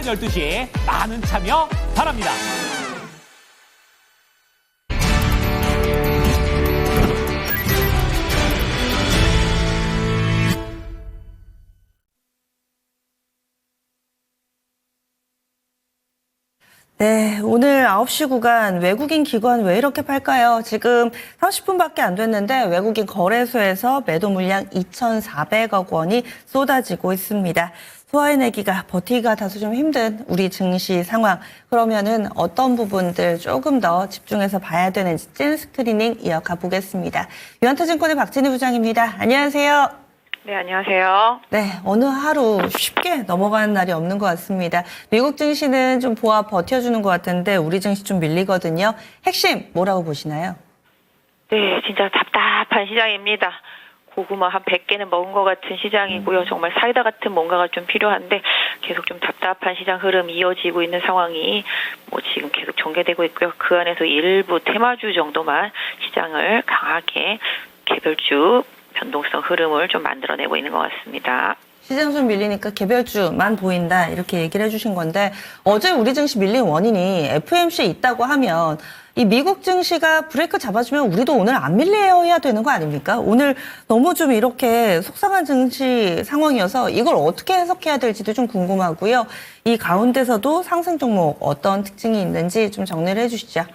12시 많은 참여 바랍니다. 네, 오늘 9시 구간 외국인 기관 왜 이렇게 팔까요? 지금 30분밖에 안 됐는데 외국인 거래소에서 매도 물량 2,400억 원이 쏟아지고 있습니다. 소화해내기가 버티기가 다소 좀 힘든 우리 증시 상황. 그러면은 어떤 부분들 조금 더 집중해서 봐야 되는지 찐 스크리닝 이어가 보겠습니다. 유한타증권의 박진희 부장입니다. 안녕하세요. 네, 안녕하세요. 네, 어느 하루 쉽게 넘어가는 날이 없는 것 같습니다. 미국 증시는 좀 보아 버텨주는 것 같은데 우리 증시 좀 밀리거든요. 핵심 뭐라고 보시나요? 네, 진짜 답답한 시장입니다. 고구마 한 100개는 먹은 것 같은 시장이고요. 정말 사이다 같은 뭔가가 좀 필요한데 계속 좀 답답한 시장 흐름 이어지고 있는 상황이 지금 계속 전개되고 있고요. 그 안에서 일부 테마주 정도만 시장을 강하게 개별주 변동성 흐름을 좀 만들어내고 있는 것 같습니다. 시장 좀 밀리니까 개별주만 보인다 이렇게 얘기를 해주신 건데 어제 우리 증시 밀린 원인이 FOMC에 있다고 하면 이 미국 증시가 브레이크 잡아주면 우리도 오늘 안 밀려야 되는 거 아닙니까? 오늘 너무 좀 이렇게 속상한 증시 상황이어서 이걸 어떻게 해석해야 될지도 좀 궁금하고요. 이 가운데서도 상승 종목 어떤 특징이 있는지 좀 정리를 해주시죠.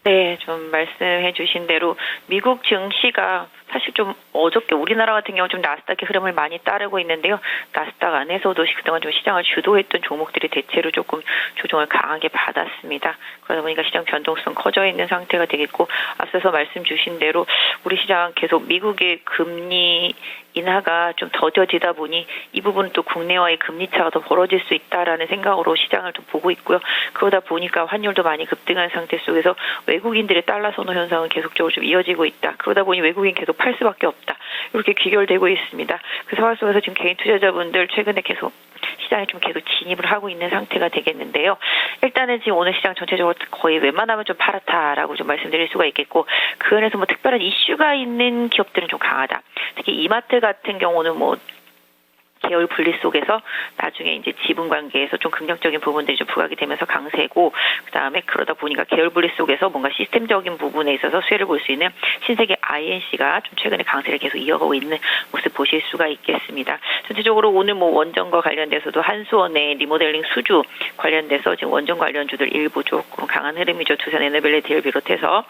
네, 좀 말씀해 주신 대로 미국 증시가 사실 좀 어저께 우리나라 같은 경우 좀 나스닥의 흐름을 많이 따르고 있는데요. 나스닥 안에서도 그동안 좀 시장을 주도했던 종목들이 대체로 조금 조정을 강하게 받았습니다. 그러다 보니까 시장 변동성 커져 있는 상태가 되겠고 앞서서 말씀 주신 대로 우리 시장 계속 미국의 금리 인하가 좀 더뎌지다 보니 이 부분은 또 국내와의 금리 차가 더 벌어질 수 있다라는 생각으로 시장을 좀 보고 있고요. 그러다 보니까 환율도 많이 급등한 상태 속에서 외국인들의 달러 선호 현상은 계속적으로 좀 이어지고 있다. 그러다 보니 외국인 계속 팔 수밖에 없다. 이렇게 귀결되고 있습니다. 그 상황 속에서 지금 개인 투자자분들 최근에 계속 시장에 좀 계속 진입을 하고 있는 상태가 되겠는데요. 일단은 지금 오늘 시장 전체적으로 거의 웬만하면 좀 팔았다라고 좀 말씀드릴 수가 있겠고 그 안에서 특별한 이슈가 있는 기업들은 좀 강하다. 특히 이마트 같은 경우는 계열 분리 속에서 나중에 이제 지분 관계에서 좀 긍정적인 부분들이 좀 부각이 되면서 강세고 그다음에 그러다 보니까 계열 분리 속에서 뭔가 시스템적인 부분에 있어서 수혜를 볼 수 있는 신세계 INC가 좀 최근에 강세를 계속 이어가고 있는 모습 보실 수가 있겠습니다. 전체적으로 오늘 원전과 관련돼서도 한수원의 리모델링 수주 관련돼서 지금 원전 관련주들 일부 조금 강한 흐름이죠. 두산 에너빌리티를 비롯해서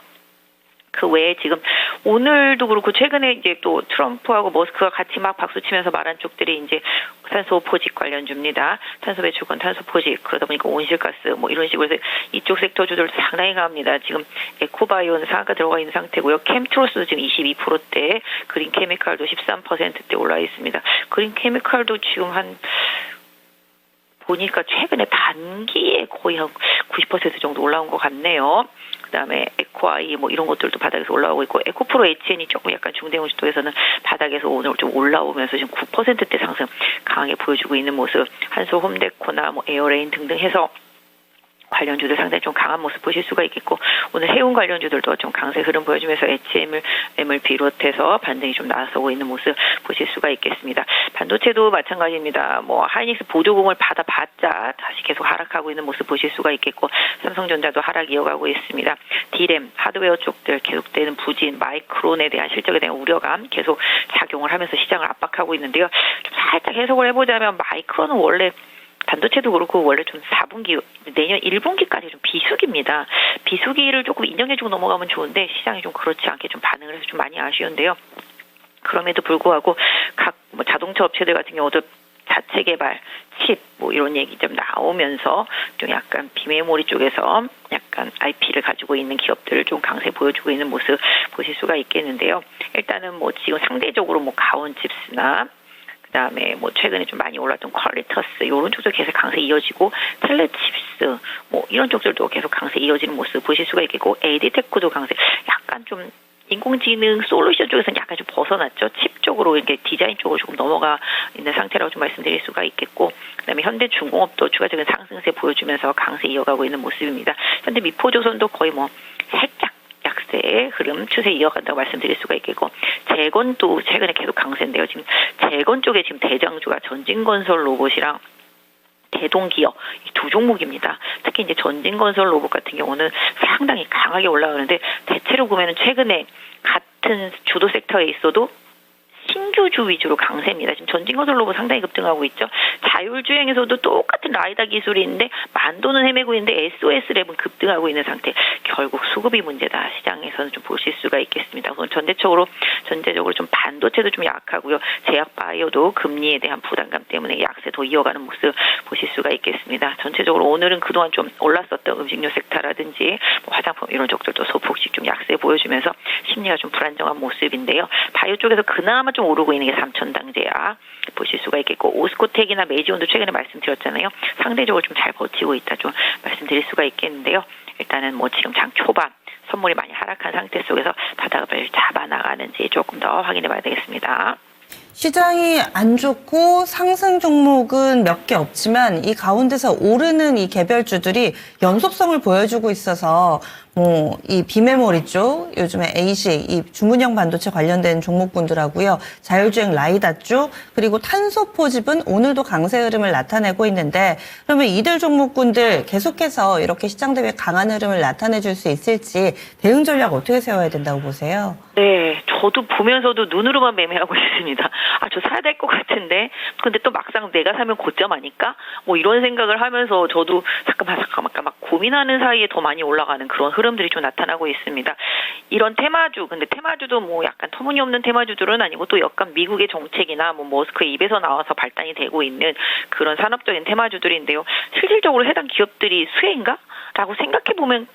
그 외에 지금 오늘도 그렇고 최근에 이제 또 트럼프하고 머스크가 같이 막 박수 치면서 말한 쪽들이 이제 탄소 포집 관련주입니다. 탄소 배출권, 탄소 포집 그러다 보니까 온실가스 이런 식으로 해서 이쪽 섹터주들도 상당히 강합니다. 지금 에코바이오는 상한가 들어가 있는 상태고요. 캠트로스도 지금 22%대, 그린 케미칼도 13%대 올라 있습니다. 그린 케미칼도 지금 보니까 최근에 단기에 거의 한 90% 정도 올라온 것 같네요. 그다음에 에코아이 이런 것들도 바닥에서 올라오고 있고 에코프로 HN이 조금 약간 중대형주 쪽에서는 바닥에서 오늘 좀 올라오면서 지금 9%대 상승 강하게 보여주고 있는 모습. 한솔 홈데코나 에어레인 등등 해서 관련주들 상당히 좀 강한 모습 보실 수가 있겠고 오늘 해운 관련주들도 좀 강세 흐름 보여주면서 HM을 비롯해서 반등이 좀 나서고 있는 모습 보실 수가 있겠습니다. 반도체도 마찬가지입니다. 하이닉스 보조공을 받아봤자 다시 계속 하락하고 있는 모습 보실 수가 있겠고 삼성전자도 하락 이어가고 있습니다. D램, 하드웨어 쪽들 계속되는 부진, 마이크론에 대한 실적에 대한 우려감 계속 작용을 하면서 시장을 압박하고 있는데요. 좀 살짝 해석을 해보자면 마이크론은 원래 반도체도 그렇고 원래 좀 4분기 내년 1분기까지 좀 비수기입니다. 비수기를 조금 인정해주고 넘어가면 좋은데 시장이 좀 그렇지 않게 좀 반응을 해서 좀 많이 아쉬운데요. 그럼에도 불구하고 각 자동차 업체들 같은 경우도 자체 개발, 칩 이런 얘기 좀 나오면서 좀 약간 비메모리 쪽에서 약간 IP를 가지고 있는 기업들을 좀 강세 보여주고 있는 모습 보실 수가 있겠는데요. 일단은 지금 상대적으로 가온칩스나 그다음에 최근에 좀 많이 올랐던 퀄리터스 이런 쪽도 계속 강세 이어지고 텔레칩스 이런 쪽들도 계속 강세 이어지는 모습 보실 수가 있겠고 에이디테크도 강세 약간 좀 인공지능 솔루션 쪽에서는 약간 좀 벗어났죠. 칩 쪽으로 이렇게 디자인 쪽으로 조금 넘어가 있는 상태라고 좀 말씀드릴 수가 있겠고 그다음에 현대중공업도 추가적인 상승세 보여주면서 강세 이어가고 있는 모습입니다. 현대 미포조선도 거의 살짝 약세의 흐름 추세 이어간다고 말씀드릴 수가 있겠고 재건도 최근에 계속 강세인데요. 지금 재건 쪽에 지금 대장주가 전진건설 로봇이랑 대동기업 이 두 종목입니다. 특히 이제 전진건설 로봇 같은 경우는 상당히 강하게 올라오는데 대체로 보면은 최근에 같은 주도 섹터에 있어도 신규주 위주로 강세입니다. 지금 전진건설 로봇 상당히 급등하고 있죠. 자율주행에서도 똑같은 라이다 기술이 있는데 만도는 헤매고 있는데 SOS 랩은 급등하고 있는 상태. 결국 수급이 문제다. 시장에서는 좀 보실 수가 있겠습니다. 우선 전체적으로 좀 반도체도 좀 약하고요. 제약 바이오도 금리에 대한 부담감 때문에 약세 더 이어가는 모습 보실 수가 있겠습니다. 전체적으로 오늘은 그동안 좀 올랐었던 음식료 섹터라든지 화장품 이런 쪽들도 소폭씩 좀 약세 보여주면서 심리가 좀 불안정한 모습인데요. 바이오 쪽에서 그나마 좀 오르고 있는 게 삼천당제약 보실 수가 있겠고 오스코텍이나 메지온도 최근에 말씀드렸잖아요. 상대적으로 좀 잘 버티고 있다 좀 말씀드릴 수가 있겠는데요. 일단은 뭐 지금 장 초반 선물이 많이 하락한 상태 속에서 바닥을 잡아 나가는지 조금 더 확인해 봐야 되겠습니다. 시장이 안 좋고 상승 종목은 몇 개 없지만 이 가운데서 오르는 이 개별주들이 연속성을 보여주고 있어서 이 비메모리 쪽, 요즘에 ASIC, 이 주문형 반도체 관련된 종목군들하고요. 자율주행 라이다 쪽, 그리고 탄소 포집은 오늘도 강세 흐름을 나타내고 있는데 그러면 이들 종목군들 계속해서 이렇게 시장 대비 강한 흐름을 나타내줄 수 있을지 대응 전략 어떻게 세워야 된다고 보세요? 네, 저도 보면서도 눈으로만 매매하고 있습니다. 저 사야 될 것 같은데, 근데 또 막상 내가 사면 고점 아닐까? 뭐 이런 생각을 하면서 저도 잠깐만 막 고민하는 사이에 더 많이 올라가는 그런 흐름들이 좀 나타나고 있습니다. 이런 테마주, 근데 테마주도 뭐 약간 터무니없는 테마주들은 아니고 또 약간 미국의 정책이나 뭐 머스크의 입에서 나와서 발단이 되고 있는 그런 산업적인 테마주들인데요. 실질적으로 해당 기업들이 수혜인가? 라고 생각해보면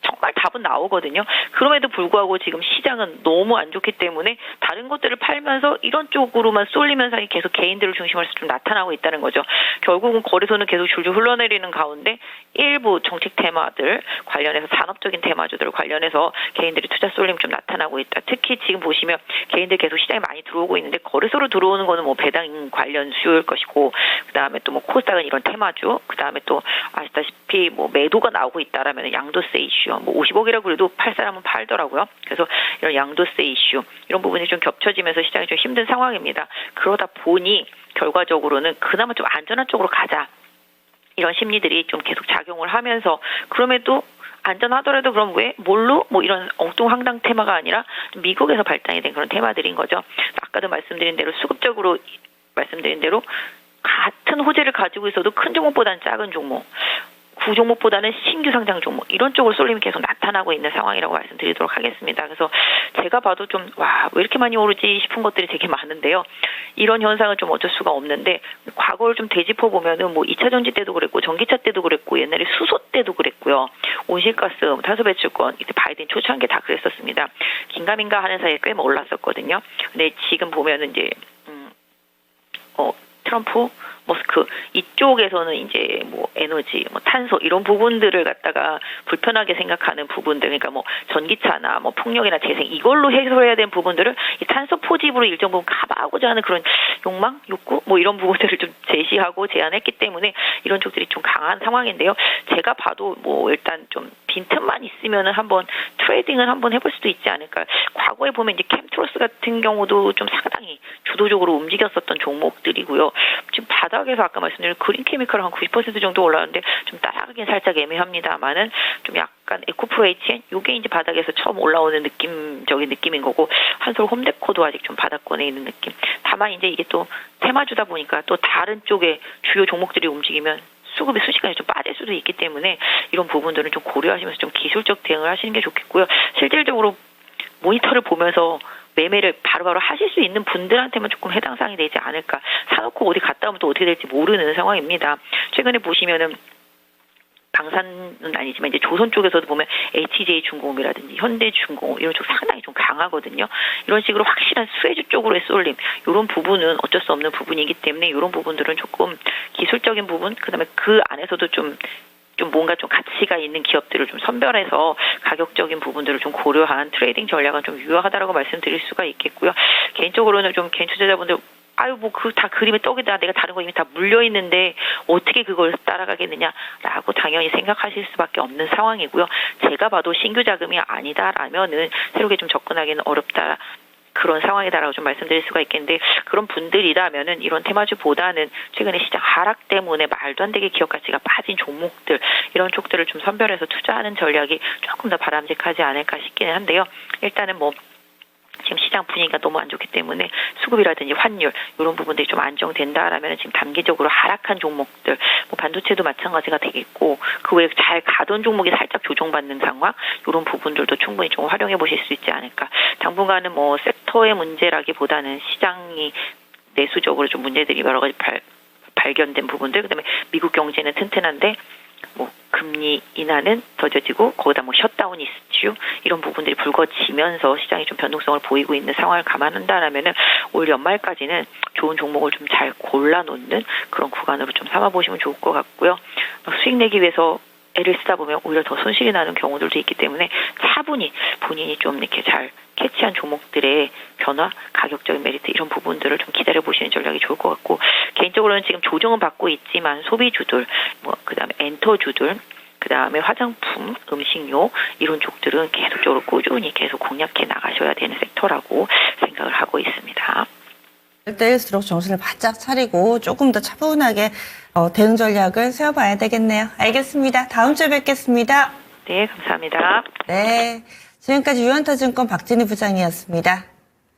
정말 답은 나오거든요. 그럼에도 불구하고 지금 시장은 너무 안 좋기 때문에 다른 것들을 팔면서 이런 쪽으로만 쏠리면서 계속 개인들을 중심으로 좀 나타나고 있다는 거죠. 결국은 거래소는 계속 줄줄 흘러내리는 가운데 일부 정책 테마들 관련해서 산업적인 테마주들 관련해서 개인들이 투자 쏠림 좀 나타나고 있다. 특히 지금 보시면 개인들 계속 시장에 많이 들어오고 있는데 거래소로 들어오는 거는 뭐 배당 관련 수요일 것이고 그다음에 또 뭐 코스닥은 이런 테마주 그다음에 또 아시다시피 뭐 매도가 나오고 있다라면 양도세 이슈 뭐 50억이라고 그래도 팔 사람은 팔더라고요. 그래서 이런 양도세 이슈 이런 부분이 좀 겹쳐지면서 시장이 좀 힘든 상황입니다. 그러다 보니 결과적으로는 그나마 좀 안전한 쪽으로 가자. 이런 심리들이 좀 계속 작용을 하면서 그럼에도 안전하더라도 그럼 왜 뭘로 뭐 이런 엉뚱황당 테마가 아니라 미국에서 발단이 된 그런 테마들인 거죠. 아까도 말씀드린 대로 수급적으로 말씀드린 대로 같은 호재를 가지고 있어도 큰 종목보다는 작은 종목 구종목보다는 신규 상장 종목 이런 쪽으로 쏠림이 계속 나타나고 있는 상황이라고 말씀드리도록 하겠습니다. 그래서 제가 봐도 좀 왜 이렇게 많이 오르지 싶은 것들이 되게 많은데요. 이런 현상은 좀 어쩔 수가 없는데 과거를 좀 되짚어 보면은 뭐 2차 전지 때도 그랬고 전기차 때도 그랬고 옛날에 수소 때도 그랬고요. 온실가스, 탄소 배출권 이때 바이든 초창기에 다 그랬었습니다. 긴가민가 하는 사이에 꽤 올랐었거든요. 근데 지금 보면은 이제 트럼프, 머스크 이쪽에서는 이제 뭐 에너지, 뭐 탄소 이런 부분들을 갖다가 불편하게 생각하는 부분들, 그러니까 뭐 전기차나 뭐 풍력이나 재생 이걸로 해소해야 되는 부분들을 이 탄소 포집으로 일정 부분 커버하고자 하는 그런 욕망, 욕구 뭐 이런 부분들을 좀 제시하고 제안했기 때문에 이런 쪽들이 좀 강한 상황인데요. 제가 봐도 뭐 일단 좀 빈틈만 있으면은 한번 트레이딩을 한번 해볼 수도 있지 않을까. 과거에 보면 이제 캠트로스 같은 경우도 좀 상당히 주도적으로 움직였었던 종목들이고요. 지금 바닥에서 아까 말씀드린 그린 케미컬 한 90% 정도 올라왔는데 좀 따라가긴 살짝 애매합니다만은 좀 약간 에코프로 HN 요게 이제 바닥에서 처음 올라오는 느낌적인 느낌인 거고 한솔 홈데코도 아직 좀 바닥권에 있는 느낌. 다만 이제 이게 또 테마주다 보니까 또 다른 쪽에 주요 종목들이 움직이면 수급이 순식간에 좀 빠질 수도 있기 때문에 이런 부분들은 좀 고려하시면서 좀 기술적 대응을 하시는 게 좋겠고요. 실질적으로 모니터를 보면서 매매를 바로바로 하실 수 있는 분들한테만 조금 해당 사항이 되지 않을까. 사놓고 어디 갔다 오면 또 어떻게 될지 모르는 상황입니다. 최근에 보시면은 방산은 아니지만 이제 조선 쪽에서도 보면 HJ중공업이라든지 현대중공업 이런 쪽 상당히 좀 강하거든요. 이런 식으로 확실한 수혜주 쪽으로의 쏠림 이런 부분은 어쩔 수 없는 부분이기 때문에 이런 부분들은 조금 기술적인 부분 그다음에 그 안에서도 좀 뭔가 좀 가치가 있는 기업들을 좀 선별해서 가격적인 부분들을 좀 고려한 트레이딩 전략은 좀 유효하다라고 말씀드릴 수가 있겠고요. 개인적으로는 좀 개인 투자자분들 다 그림의 떡이다. 내가 다른 거 이미 다 물려있는데 어떻게 그걸 따라가겠느냐라고 당연히 생각하실 수밖에 없는 상황이고요. 제가 봐도 신규 자금이 아니다라면은 새롭게 좀 접근하기는 어렵다. 그런 상황이다라고 좀 말씀드릴 수가 있겠는데 그런 분들이라면은 이런 테마주보다는 최근에 시장 하락 때문에 말도 안 되게 기업 가치가 빠진 종목들 이런 쪽들을 좀 선별해서 투자하는 전략이 조금 더 바람직하지 않을까 싶기는 한데요. 일단은 뭐 지금 시장 분위기가 너무 안 좋기 때문에 수급이라든지 환율 이런 부분들이 좀 안정된다라면 지금 단기적으로 하락한 종목들 뭐 반도체도 마찬가지가 되겠고 그 외에 잘 가던 종목이 살짝 조정받는 상황 이런 부분들도 충분히 좀 활용해 보실 수 있지 않을까. 당분간은 뭐 섹터의 문제라기보다는 시장이 내수적으로 좀 문제들이 여러 가지 발견된 부분들 그다음에 미국 경제는 튼튼한데 뭐 금리 인하는 더뎌지고 거기다 뭐 셧다운 이슈 이런 부분들이 불거지면서 시장이 좀 변동성을 보이고 있는 상황을 감안한다라면은 올 연말까지는 좋은 종목을 좀 잘 골라놓는 그런 구간으로 좀 삼아보시면 좋을 것 같고요. 수익 내기 위해서 애를 쓰다 보면 오히려 더 손실이 나는 경우들도 있기 때문에 차분히 본인이 좀 이렇게 잘 캐치한 종목들의 변화, 가격적인 메리트 이런 부분들을 좀 기다려 보시는 전략이 좋을 것 같고 개인적으로는 지금 조정은 받고 있지만 소비주들, 뭐 그다음에 엔터주들, 그다음에 화장품, 음식료 이런 쪽들은 계속적으로 꾸준히 계속 공략해 나가셔야 되는 섹터라고 생각을 하고 있습니다. 때일수록 정신을 바짝 차리고 조금 더 차분하게 대응 전략을 세워봐야 되겠네요. 알겠습니다. 다음 주에 뵙겠습니다. 네, 감사합니다. 네, 지금까지 유한타증권 박진희 부장이었습니다.